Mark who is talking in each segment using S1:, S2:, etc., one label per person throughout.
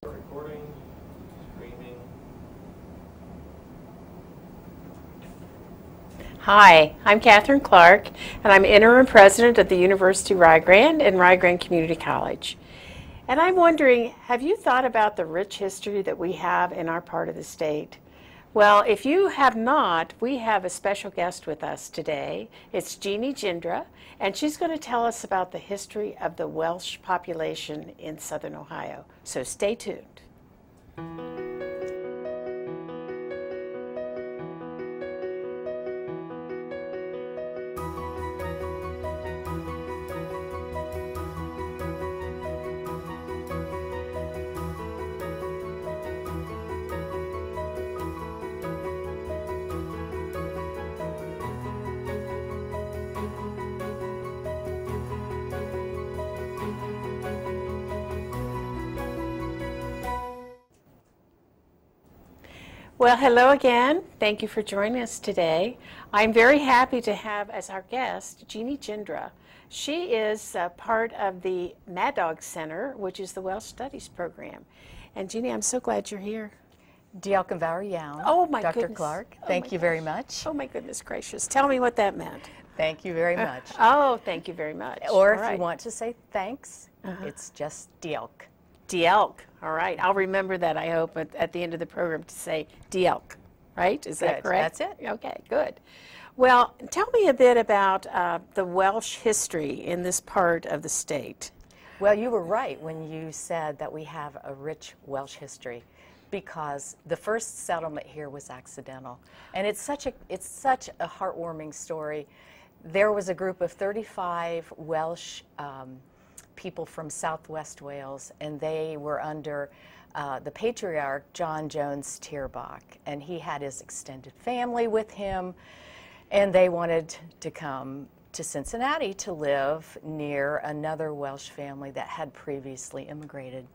S1: Recording, streaming.
S2: Hi, I'm Catherine Clark, and I'm Interim President at the University of Rio Grande and Rio Grande Community College. And I'm wondering, have you thought about the rich history that we have in our part of the state? Well, if you have not, we have a special guest with us today. It's Jeanne Jindra, and she's going to tell us about the history of the Welsh population in southern Ohio. So stay tuned. Well, hello again. Thank you for joining us today. I'm very happy to have as our guest Jeanne Jindra. She is part of the Madog Center, which is the Welsh Studies program. And Jeanne, I'm so glad you're here.
S3: Diolch yn fawr iawn,
S2: Oh my
S3: Dr.
S2: goodness.
S3: Clark.
S2: Oh
S3: Thank
S2: my
S3: you very
S2: gosh.
S3: much.
S2: Oh my goodness gracious. Tell me what that meant.
S3: Thank you very much.
S2: Oh, thank you very much.
S3: Or
S2: All
S3: if
S2: right.
S3: you want to say thanks, it's just diolch.
S2: Diolch. All right. I'll remember that, I hope, at the end of the program to say diolch. Right? Is that
S3: Good.
S2: correct?
S3: That's it.
S2: Okay, good. Well, tell me a bit about the Welsh history in this part of the state.
S3: Well, you were right when you said that we have a rich Welsh history, because the first settlement here was accidental. And it's such a heartwarming story. There was a group of 35 Welsh people from southwest Wales, and they were under the patriarch John Jones Tierbach, and he had his extended family with him, and they wanted to come to Cincinnati to live near another Welsh family that had previously immigrated.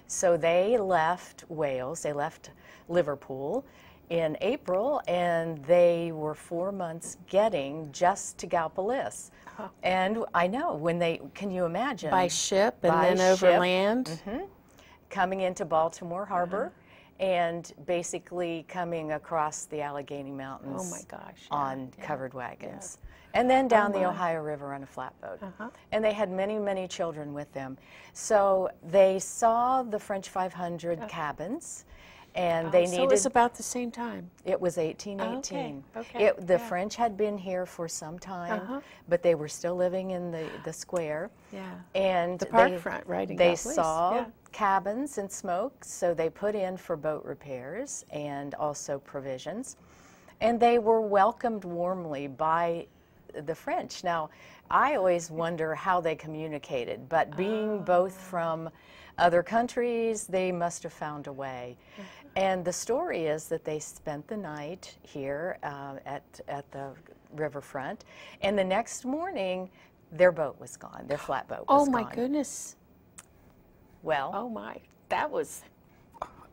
S3: So they left Wales, they left Liverpool in April, and they were 4 months getting just to Galpalis.
S2: Oh.
S3: And I know, when they, can you imagine?
S2: By ship and
S3: By
S2: then
S3: ship.
S2: overland?
S3: Coming into Baltimore Harbor and basically coming across the Allegheny Mountains
S2: Oh my gosh. Yeah,
S3: on
S2: yeah,
S3: covered wagons. And then down the
S2: my.
S3: Ohio River on a flatboat. And they had many, many children with them. So they saw the French 500 cabins, and they
S2: So
S3: needed...
S2: it was about the same time.
S3: It was 1818.
S2: Okay,
S3: The French had been here for some time, but they were still living in the square.
S2: Yeah.
S3: And
S2: The park front, right? in
S3: They
S2: Galpalis.
S3: saw
S2: Yeah.
S3: cabins and smoke, so they put in for boat repairs and also provisions. And they were welcomed warmly by the French. Now, I always wonder how they communicated, but being both from other countries, they must have found a way. And the story is that they spent the night here at the riverfront, and the next morning, their boat was gone, their flatboat was
S2: Oh
S3: gone.
S2: my goodness.
S3: Well,
S2: Oh my. That was,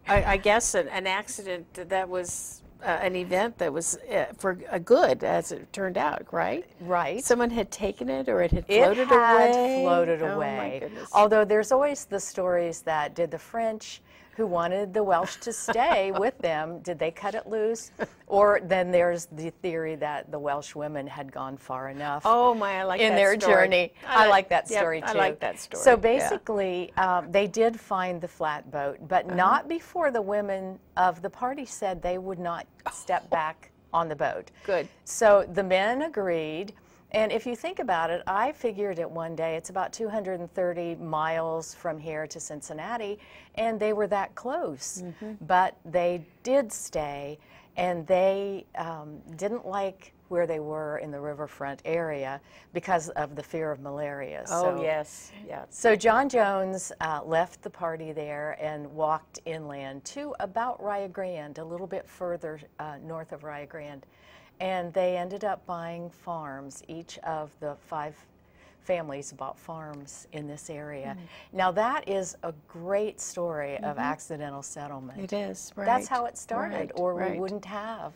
S2: I guess, an accident that was an event that was for a good, as it turned out, right?
S3: right.
S2: Someone had taken it, or it had
S3: It
S2: floated
S3: had
S2: away?
S3: floated
S2: Oh
S3: away.
S2: my goodness.
S3: Although there's always the stories that did the French, who wanted the Welsh to stay with them, did they cut it loose? Or then there's the theory that the Welsh women had gone far enough
S2: Oh my, I like
S3: in
S2: that
S3: their
S2: story.
S3: journey. I like that
S2: yep,
S3: story too.
S2: I like that story.
S3: So
S2: yeah.
S3: basically, they did find the flatboat, but not before the women of the party said they would not step back on the boat.
S2: Good.
S3: So the men agreed. And if you think about it, I figured it one day, it's about 230 miles from here to Cincinnati, and they were that close. But they did stay, and they didn't like where they were in the riverfront area because of the fear of malaria.
S2: Oh, yes. Yeah.
S3: So John Jones left the party there and walked inland to about Rio Grande, a little bit further north of Rio Grande. And they ended up buying farms. Each of the 5 families bought farms in this area. Now that is a great story of accidental settlement.
S2: It is, right.
S3: That's how it started,
S2: Right,
S3: or
S2: right.
S3: we wouldn't have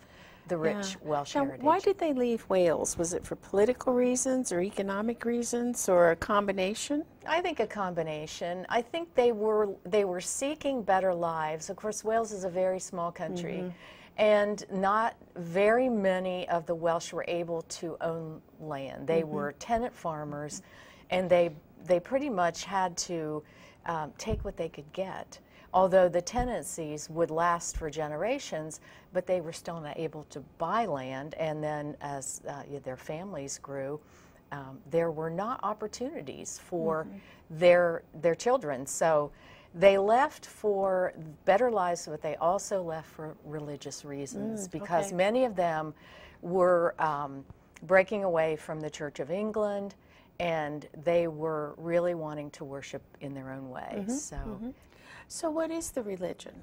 S3: the rich Welsh
S2: Now,
S3: heritage.
S2: why did they leave Wales? Was it for political reasons or economic reasons or a combination?
S3: I think a combination. I think they were seeking better lives. Of course, Wales is a very small country, and not very many of the Welsh were able to own land. They were tenant farmers, and they pretty much had to take what they could get. Although the tenancies would last for generations, but they were still not able to buy land. And then as their families grew, there were not opportunities for their children. So they left for better lives, but they also left for religious reasons, because many of them were breaking away from the Church of England, and they were really wanting to worship in their own way.
S2: So what is the religion?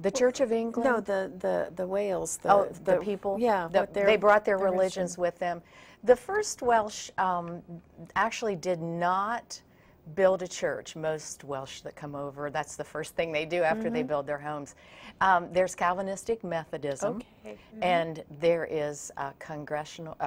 S3: The Church of England?
S2: No, the Wales.
S3: The people?
S2: Yeah.
S3: They brought their religions with them. The first Welsh actually did not build a church. Most Welsh that come over, that's the first thing they do after they build their homes. There's Calvinistic Methodism, and there is congregational,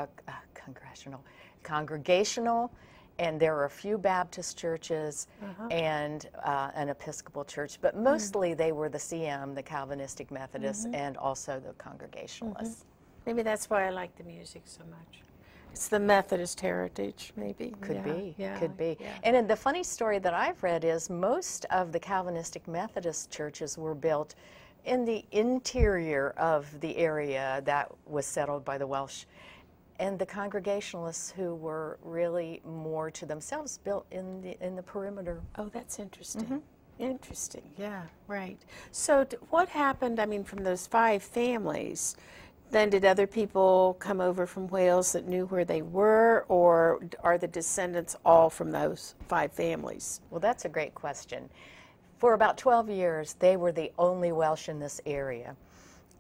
S3: and there are a few Baptist churches and an Episcopal church, but mostly they were the CM, the Calvinistic Methodists, and also the Congregationalists.
S2: Maybe that's why I like the music so much. It's the Methodist heritage, maybe.
S3: Could be.
S2: Yeah.
S3: And the funny story that I've read is most of the Calvinistic Methodist churches were built in the interior of the area that was settled by the Welsh. And the Congregationalists, who were really more to themselves, built in the perimeter.
S2: Oh, that's interesting. Interesting, yeah, right. So what happened, I mean, from those 5 families, then did other people come over from Wales that knew where they were, or are the descendants all from those 5 families?
S3: Well, that's a great question. For about 12 years, they were the only Welsh in this area.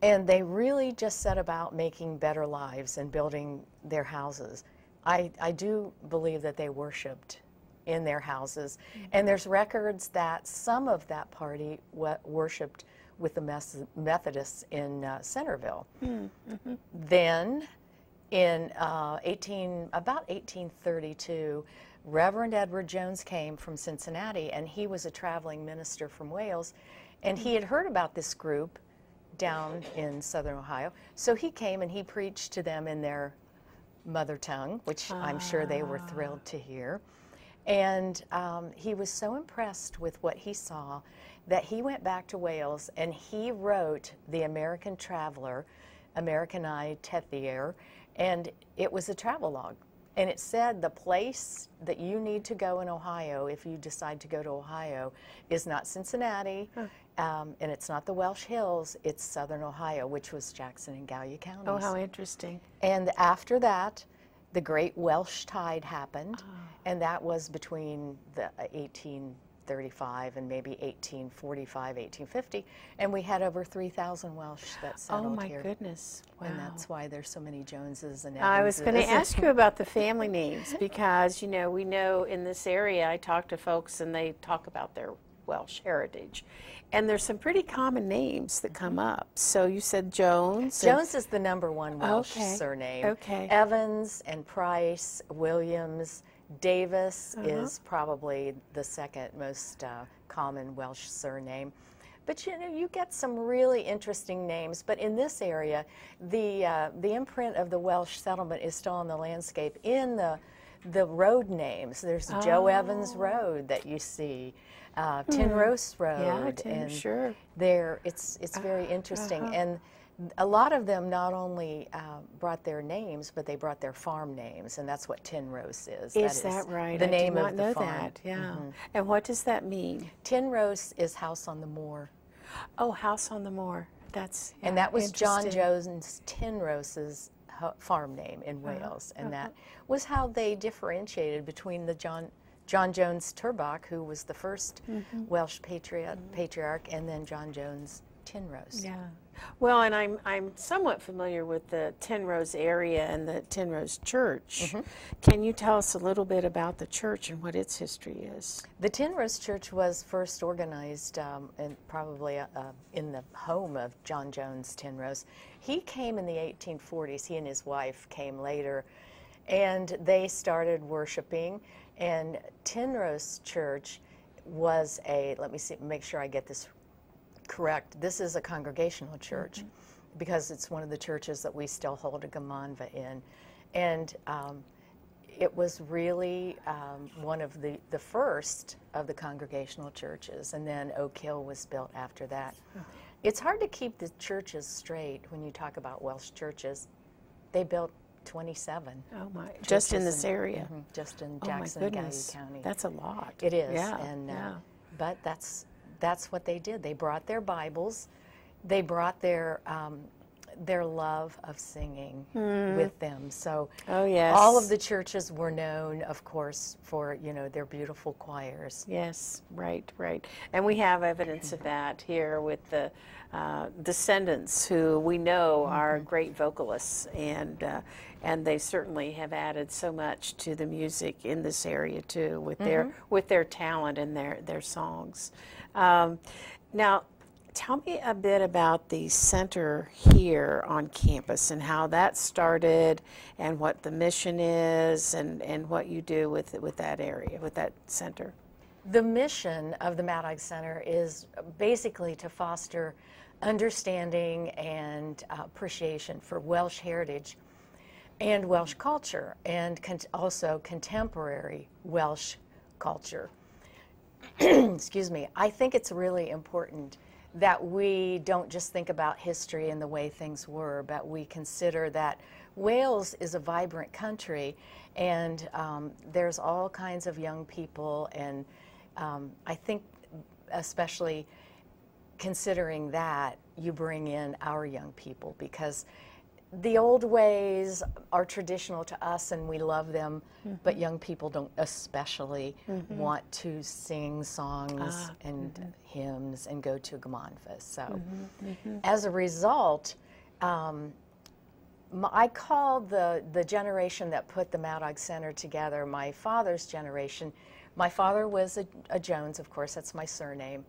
S3: And they really just set about making better lives and building their houses. I do believe that they worshiped in their houses. And there's records that some of that party worshiped with the Methodists in Centerville. Then in about 1832, Reverend Edward Jones came from Cincinnati, and he was a traveling minister from Wales, and he had heard about this group down in southern Ohio. So he came and he preached to them in their mother tongue, which I'm sure they were thrilled to hear. And he was so impressed with what he saw that he went back to Wales and he wrote The American Traveler, Americanai Tethier, and it was a travelogue. And it said the place that you need to go in Ohio, if you decide to go to Ohio, is not Cincinnati, and it's not the Welsh Hills, it's southern Ohio, which was Jackson and Gallia counties.
S2: Oh, how interesting.
S3: And after that, the Great Welsh Tide happened, and that was between the 1835 and maybe 1845, 1850, and we had over 3,000 Welsh that settled here.
S2: Oh my goodness, wow.
S3: And that's why there's so many Joneses and Evanses.
S2: I was going to ask you about the family names, because, you know, we know in this area, I talk to folks and they talk about their Welsh heritage. And there's some pretty common names that come up. So you said Jones.
S3: Jones is the #1 Welsh surname. Evans and Price, Williams, Davis is probably the second most common Welsh surname. But you know, you get some really interesting names. But in this area, the imprint of the Welsh settlement is still on the landscape in the road names. There's Joe Evans Road that you see. Tinrose Road, and
S2: sure.
S3: It's very interesting, and a lot of them not only brought their names, but they brought their farm names, and that's what Tinrose is.
S2: Is that right?
S3: The name
S2: I
S3: of
S2: did not
S3: the
S2: know
S3: farm.
S2: that. Yeah. And what does that mean?
S3: Tinrose is house on the moor.
S2: Oh, house on the moor. That's
S3: and that was John Jones Tinrose's farm name in Wales, and that was how they differentiated between the John Jones Turbach, who was the first Welsh patriarch, and then John Jones Tinrose.
S2: Yeah. Well, and I'm somewhat familiar with the Tinrose area and the Tinrose Church. Can you tell us a little bit about the church and what its history is?
S3: The Tinrose Church was first organized and probably in the home of John Jones Tinrose. He came in the 1840s. He and his wife came later, and they started worshiping. And Tinrose Church was let me see, make sure I get this correct. This is a congregational church because it's one of the churches that we still hold a Gamanva in. And it was really one of the first of the congregational churches, and then Oak Hill was built after that. It's hard to keep the churches straight when you talk about Welsh churches. They built 27.
S2: Oh my! Just in this area.
S3: Just in Jackson and Gowee County.
S2: That's a lot.
S3: It is.
S2: Yeah.
S3: And but that's what they did. They brought their Bibles. They brought their love of singing with them. So all of the churches were known, of course, for their beautiful choirs.
S2: Yes, right. And we have evidence of that here with the descendants who we know are great vocalists, and they certainly have added so much to the music in this area too with their talent and their songs. Now, tell me a bit about the center here on campus and how that started and what the mission is and what you do with that area, with that center.
S3: The mission of the Madog Center is basically to foster understanding and appreciation for Welsh heritage and Welsh culture, and also contemporary Welsh culture. Excuse me. I think it's really important that we don't just think about history and the way things were, but we consider that Wales is a vibrant country, and there's all kinds of young people, and I think especially considering that, you bring in our young people, because the old ways are traditional to us and we love them, but young people don't especially want to sing songs and hymns and go to Gamanva. So as a result, I call the generation that put the Madog Center together my father's generation. My father was a Jones, of course, that's my surname,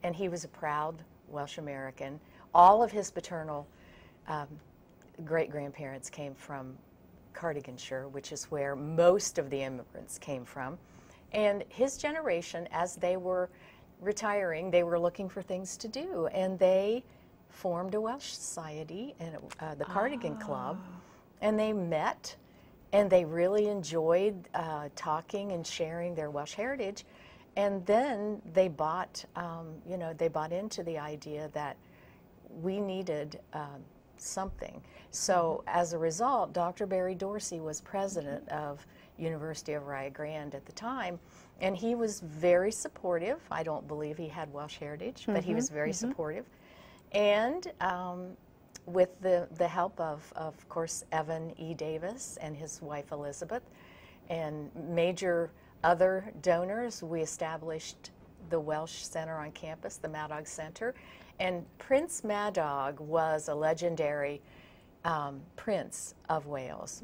S3: and he was a proud Welsh American. All of his paternal great-grandparents came from Cardiganshire, which is where most of the immigrants came from. And his generation, as they were retiring, they were looking for things to do, and they formed a Welsh society, and the Cardigan Club, and they met, and they really enjoyed talking and sharing their Welsh heritage. And then they bought, they bought into the idea that we needed something. So as a result, Dr. Barry Dorsey was president of University of Rio Grande at the time, and he was very supportive. I don't believe he had Welsh heritage, but he was very supportive. And with the help of course, Evan E. Davis and his wife Elizabeth, and major other donors, we established the Welsh Center on campus, the Madog Center. And Prince Madog was a legendary prince of Wales.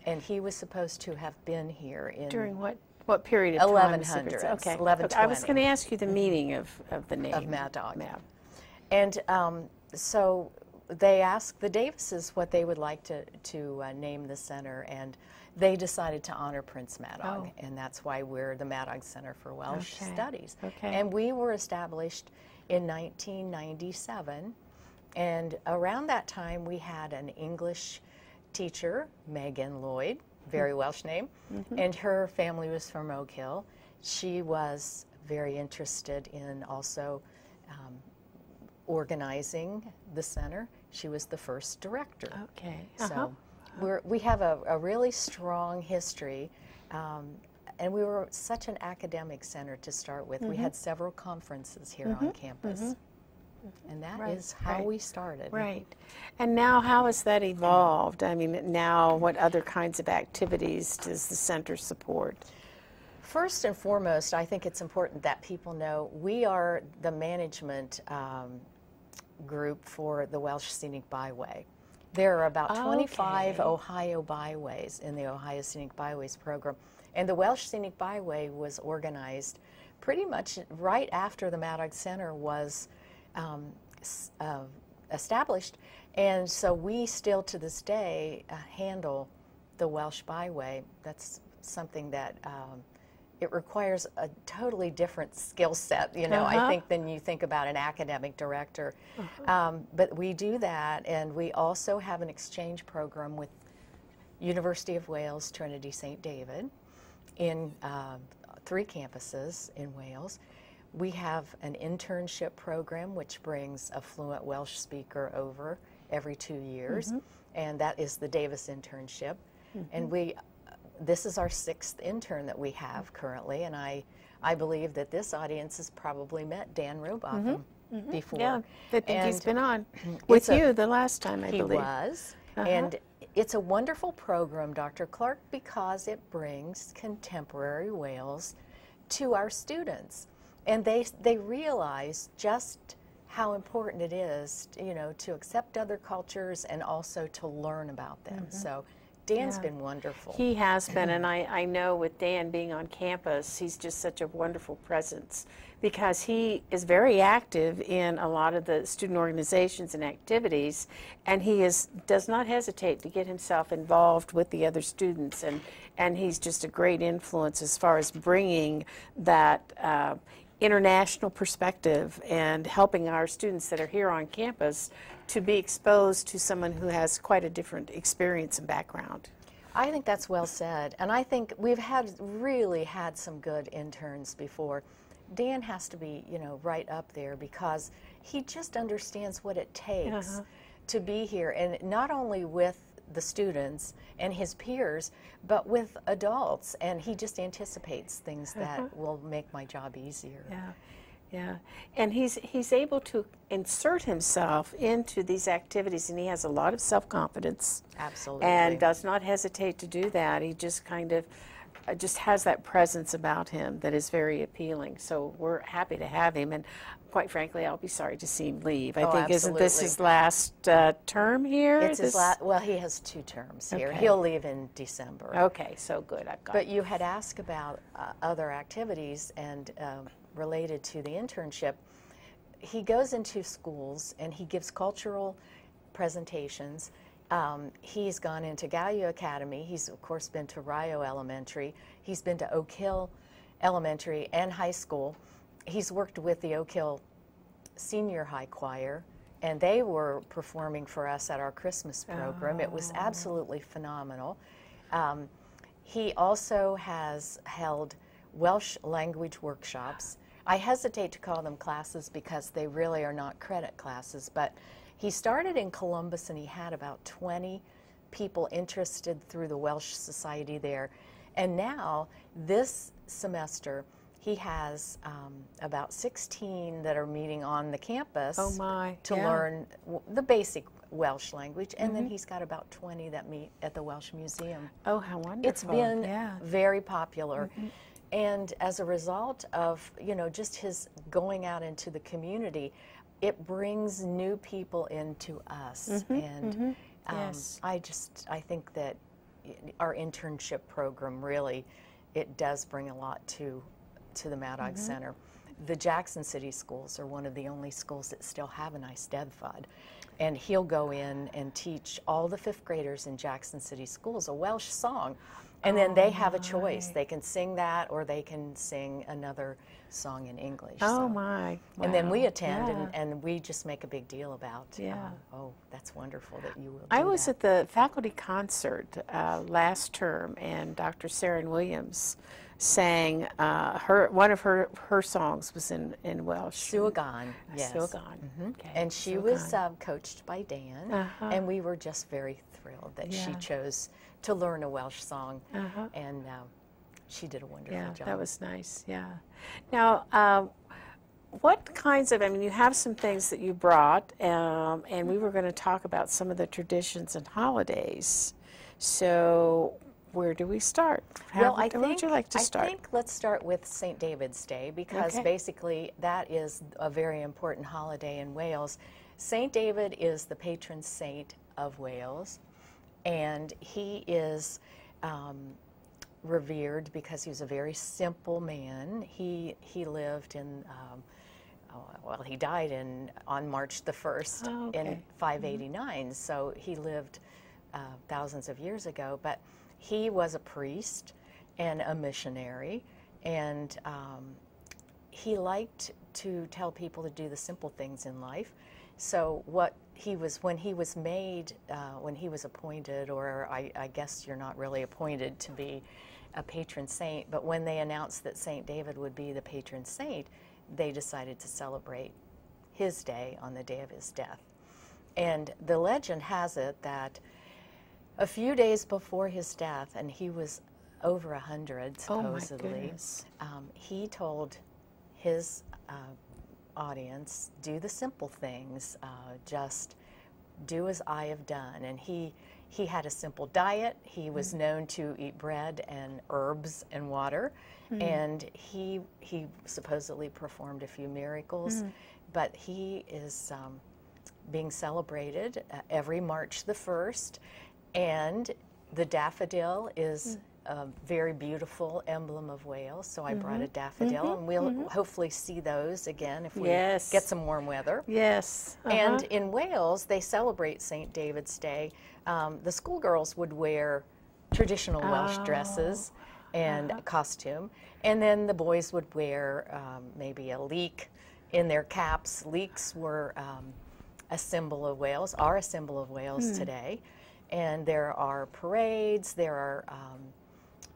S3: And he was supposed to have been here in...
S2: During what period of time?
S3: 1100s,
S2: Okay.
S3: 1120.
S2: I was going to ask you the meaning of the name.
S3: Of Madog. And so they asked the Davises what they would like to name the center, and they decided to honor Prince Madog, and that's why we're the Madog Center for Welsh Studies. And we were established in 1997, and around that time we had an English teacher, Megan Lloyd, very Welsh name, and her family was from Oak Hill. She was very interested in also organizing the center. She was the first director. Okay. So we have a really strong history, and we were such an academic center to start with. We had several conferences here on campus, and that is how we started.
S2: Right. And now how has that evolved? I mean, now what other kinds of activities does the center support?
S3: First and foremost, I think it's important that people know we are the management group for the Welsh Scenic Byway. There are about 25
S2: Okay.
S3: Ohio byways in the Ohio Scenic Byways program, and the Welsh Scenic Byway was organized pretty much right after the Madog Center was established, and so we still to this day handle the Welsh Byway. That's something that it requires a totally different skill set, you know, I think, than you think about an academic director. But we do that, and we also have an exchange program with University of Wales, Trinity Saint David, in 3 campuses in Wales. We have an internship program which brings a fluent Welsh speaker over every 2 years, and that is the Davis internship. And this is our 6th intern that we have currently, and I believe that this audience has probably met Dan Robotham before.
S2: Yeah, I think he's been on with you the last time, I believe.
S3: He was, and it's a wonderful program, Dr. Clark, because it brings contemporary Wales to our students, and they realize just how important it is, you know, to accept other cultures and also to learn about them. So Dan's been wonderful.
S2: He has been, and I know with Dan being on campus, he's just such a wonderful presence because he is very active in a lot of the student organizations and activities, and he does not hesitate to get himself involved with the other students, and he's just a great influence as far as bringing that international perspective and helping our students that are here on campus to be exposed to someone who has quite a different experience and background.
S3: I think that's well said, and I think we've really had some good interns before. Dan has to be, you know, right up there because he just understands what it takes to be here, and not only with the students and his peers, but with adults, and he just anticipates things that will make my job easier.
S2: Yeah, and he's able to insert himself into these activities, and he has a lot of self-confidence.
S3: Absolutely.
S2: And does not hesitate to do that. He just kind of just has that presence about him that is very appealing. So we're happy to have him, and quite frankly, I'll be sorry to see him leave. I think, isn't this his last term here?
S3: It's his last, well, he has 2 terms here.
S2: Okay.
S3: He'll leave in December.
S2: Okay, so good. I've got
S3: But you had asked about other activities and related to the internship. He goes into schools and he gives cultural presentations. He's gone into Gallia Academy. He's, of course, been to Rio Elementary. He's been to Oak Hill Elementary and High School. He's worked with the Oak Hill Senior High Choir, and they were performing for us at our Christmas program. It was absolutely phenomenal. He also has held Welsh language workshops. I hesitate to call them classes because they really are not credit classes, but he started in Columbus and he had about 20 people interested through the Welsh Society there. And now, this semester, he has about 16 that are meeting on the campus to learn the basic Welsh language, and then he's got about 20 that meet at the Welsh Museum.
S2: Oh, how wonderful.
S3: It's been very popular. And as a result of, you know, just his going out into the community, it brings new people into us. And I think that our internship program really, it does bring a lot to the Madog Center. The Jackson City schools are one of the only schools that still have an ISTED-FUD. And he'll go in and teach all the 5th graders in Jackson City schools a Welsh song. And then they have a choice. They can sing that or they can sing another song in English.
S2: Oh, my. Wow.
S3: And then we attend and we just make a big deal about, oh, that's wonderful that you will do
S2: I was
S3: that.
S2: at the faculty concert last term, and Dr. Sarah Williams sang one of her songs was in Welsh.
S3: Suagan, yes.
S2: Suagan. Okay.
S3: And she was coached by Dan, and we were just very thrilled that she chose to learn a Welsh song, and she did a wonderful job.
S2: That was nice, Now, what kinds of, I mean, you have some things that you brought, and we were going to talk about some of the traditions and holidays. So where do we start?
S3: Well,
S2: where would you like to start?
S3: I think let's start with St. David's Day, because basically that is a very important holiday in Wales. Saint David is the patron saint of Wales, and he is revered because he was a very simple man. He lived in, well, he died on March the 1st in 589, so he lived thousands of years ago, but he was a priest and a missionary, and he liked to tell people to do the simple things in life. So when he was made, when he was appointed, or I guess you're not really appointed to be a patron saint, but when they announced that Saint David would be the patron saint, they decided to celebrate his day on the day of his death. And the legend has it that a few days before his death, and he was over 100 supposedly, he told his audience, do the simple things, just do as I have done. And he had a simple diet. He was known to eat bread and herbs and water, and he supposedly performed a few miracles, but he is being celebrated every March the 1st, and the daffodil is a very beautiful emblem of Wales, so I brought a daffodil, and we'll hopefully see those again if we get some warm weather.
S2: Yes.
S3: And in Wales, they celebrate St. David's Day. The schoolgirls would wear traditional Welsh dresses and costume, and then the boys would wear maybe a leek in their caps. Leeks were a symbol of Wales, are a symbol of Wales today, and there are parades, there are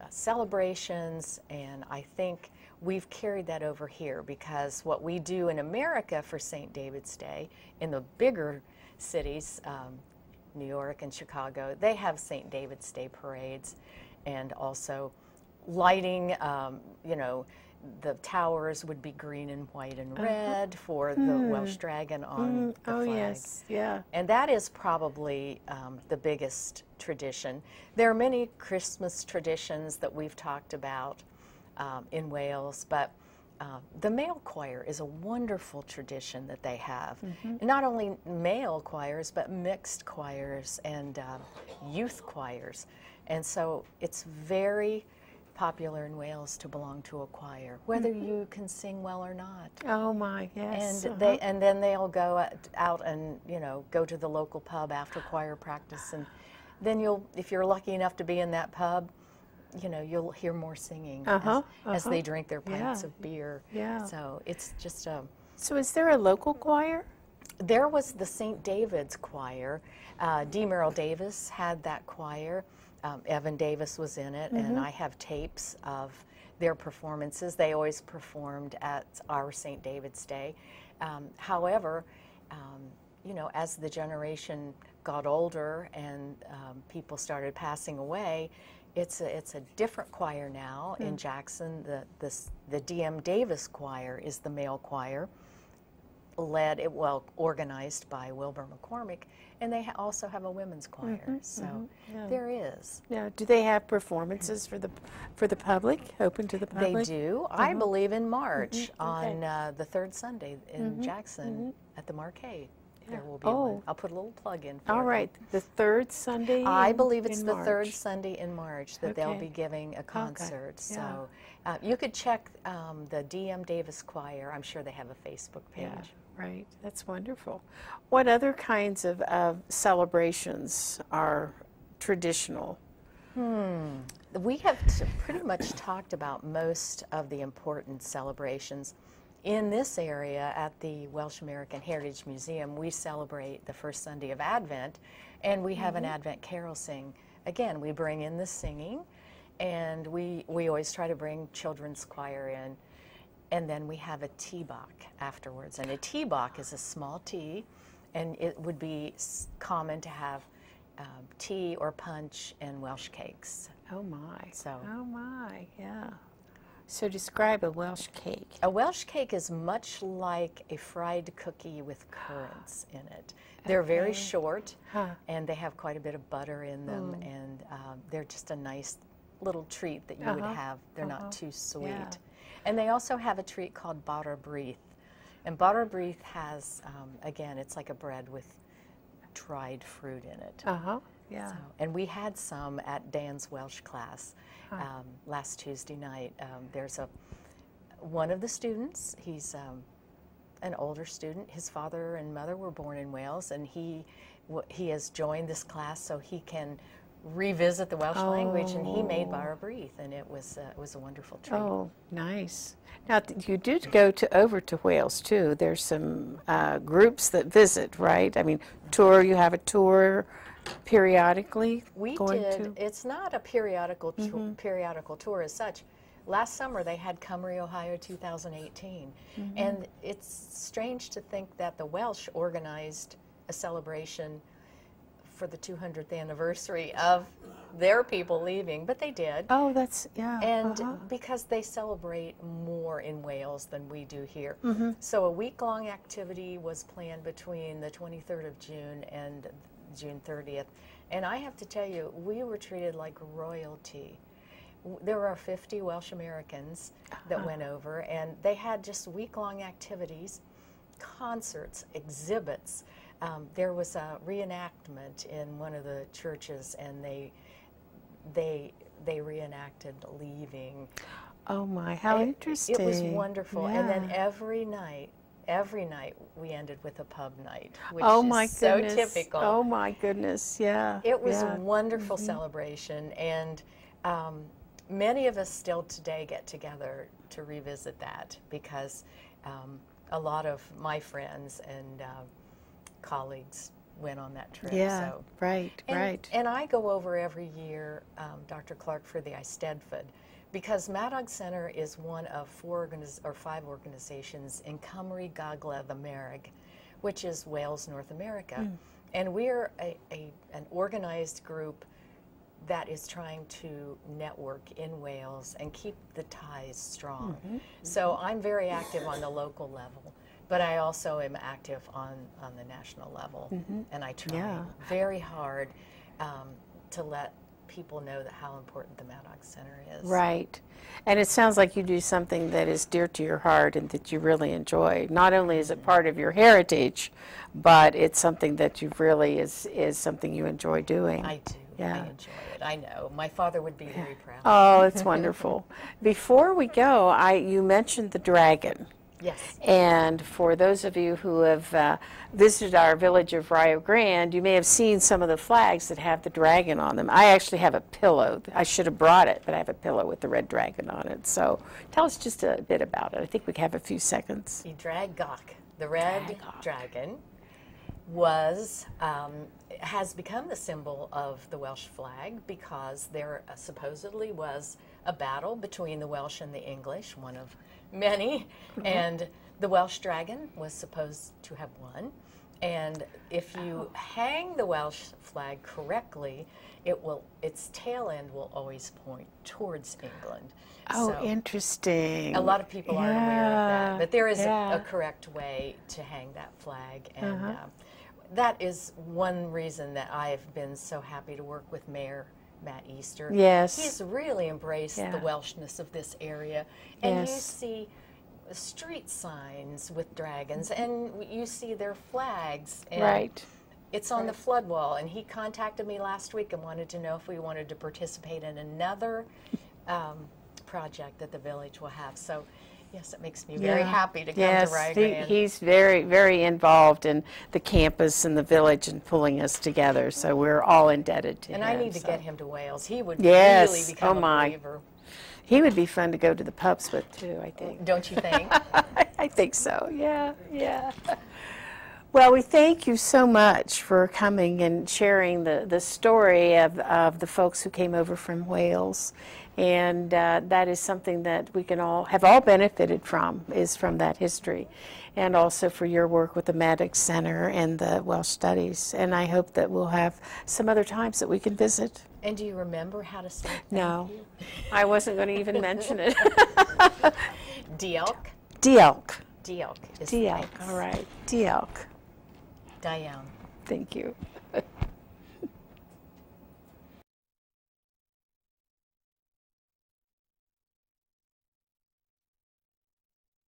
S3: celebrations, and I think we've carried that over here, because what we do in America for St. David's Day in the bigger cities, New York and Chicago, they have St. David's Day parades, and also lighting, you know, the towers would be green and white and red for the Welsh dragon on the flag.
S2: Yes, yeah.
S3: And that is probably the biggest tradition. There are many Christmas traditions that we've talked about in Wales, but the male choir is a wonderful tradition that they have. And not only male choirs, but mixed choirs and youth choirs. And so it's very popular in Wales to belong to a choir, whether you can sing well or not.
S2: Oh my, yes.
S3: And and then they'll go out and, you know, go to the local pub after choir practice, and then if you're lucky enough to be in that pub, you know, you'll hear more singing as they drink their pints of beer. Yeah. So it's just a.
S2: So is there a local choir?
S3: There was the St. David's choir. D. Merrill Davis had that choir. Evan Davis was in it, and I have tapes of their performances. They always performed at our St. David's Day. However, you know, as the generation got older and people started passing away, it's a different choir now in Jackson. The D.M. Davis choir is the male choir, organized by Wilbur McCormick, and they also have a women's choir. So there is.
S2: Now, do they have performances for the public, open to the public?
S3: They do. I believe in March on the third Sunday in Jackson at the Marquee. There will be one. I'll put a little plug in for
S2: All right, the third Sunday
S3: I believe it's the
S2: March.
S3: third Sunday in March that they'll be giving a concert. So you could check the D.M. Davis Choir. I'm sure they have a Facebook page.
S2: Yeah, right. That's wonderful. What other kinds of celebrations are traditional?
S3: We have pretty much talked about most of the important celebrations. In this area at the Welsh American Heritage Museum, we celebrate the first Sunday of Advent, and we have an Advent carol sing. Again, we bring in the singing, and we always try to bring children's choir in, and then we have a tea bock afterwards. And a tea bock is a small tea, and it would be common to have tea or punch and Welsh cakes.
S2: Oh my.
S3: So.
S2: Oh my, yeah. So describe a Welsh cake.
S3: A Welsh cake is much like a fried cookie with currants in it. They're very short, and they have quite a bit of butter in them, and they're just a nice little treat that you would have. They're not too sweet. Yeah. And they also have a treat called Bara Brith, And Barrabrith has, again, it's like a bread with dried fruit in it.
S2: Yeah.
S3: So, and we had some at Dan's Welsh class last Tuesday night. There's one of the students, he's an older student. His father and mother were born in Wales, and he has joined this class so he can revisit the Welsh language, and he made Barrabrith, and it was a wonderful treat.
S2: Oh, nice. Now, you did go over to Wales, too. There's some groups that visit, right? I mean, you have a tour periodically?
S3: We did. It's not a periodical tour as such. Last summer, they had Cymru, Ohio 2018, and it's strange to think that the Welsh organized a celebration for the 200th anniversary of their people leaving, but they did.
S2: Oh, that's, yeah.
S3: And because they celebrate more in Wales than we do here. So a week-long activity was planned between the 23rd of June and June 30th. And I have to tell you, we were treated like royalty. There are 50 Welsh Americans that went over, and they had just week-long activities, concerts, exhibits. There was a reenactment in one of the churches, and they reenacted leaving.
S2: Oh my, how interesting.
S3: It was wonderful.
S2: Yeah.
S3: And then every night we ended with a pub night, which
S2: my
S3: is so
S2: goodness.
S3: typical.
S2: Oh my goodness, yeah.
S3: It was a wonderful celebration, and many of us still today get together to revisit that, because a lot of my friends and colleagues went on that trip.
S2: Yeah,
S3: so.
S2: right.
S3: And I go over every year, Dr. Clark, for the Eisteddfod, because Madog Center is one of 5 organizations in Cymru Gagla the Merrig, which is Wales, North America. And we're an organized group that is trying to network in Wales and keep the ties strong. So I'm very active on the local level, but I also am active on the national level, and I try very hard to let people know how important the Madog Center is. Right.
S2: And it sounds like you do something that is dear to your heart and that you really enjoy. Not only is it part of your heritage, but it's something that you really is something you enjoy doing.
S3: I do. Yeah. I enjoy it. I know. My father would be very proud.
S2: Oh, it's wonderful. Before we go, you mentioned the dragon.
S3: Yes.
S2: And for those of you who have visited our village of Rio Grande, you may have seen some of the flags that have the dragon on them. I actually have a pillow. I should have brought it, but I have a pillow with the red dragon on it. So tell us just a bit about it. I think we have a few seconds.
S3: The Dragok, the red dragon, has become the symbol of the Welsh flag, because there supposedly was a battle between the Welsh and the English, one of many, and the Welsh dragon was supposed to have won. And if you hang the Welsh flag correctly, its tail end will always point towards England.
S2: Oh,
S3: so
S2: interesting.
S3: a lot of people aren't aware of that, but there is a correct way to hang that flag, and that is one reason that I've been so happy to work with Mayor Matt Easter.
S2: Yes.
S3: He's really embraced the Welshness of this area. And you see street signs with dragons, and you see their flags. And it's on the flood wall. And he contacted me last week and wanted to know if we wanted to participate in another project that the village will have. So, yes, it makes me very happy to come to Rio Grande.
S2: He's very, very involved in the campus and the village and pulling us together, so we're all indebted to him.
S3: And I need to get him to Wales. He would really become a believer.
S2: He would be fun to go to the pubs with, too, I think.
S3: Don't you think?
S2: I think so, yeah. Well, we thank you so much for coming and sharing the story of the folks who came over from Wales. And that is something that we can have all benefited from, is from that history. And also for your work with the Madog Center and the Welsh Studies. And I hope that we'll have some other times that we can visit.
S3: And do you remember how to say thank
S2: No,
S3: you?
S2: I wasn't going to even mention it.
S3: Diolch.
S2: Diolch.
S3: Diolch is
S2: Diolch,
S3: thanks.
S2: all right. Diolch.
S3: Diane.
S2: Thank you.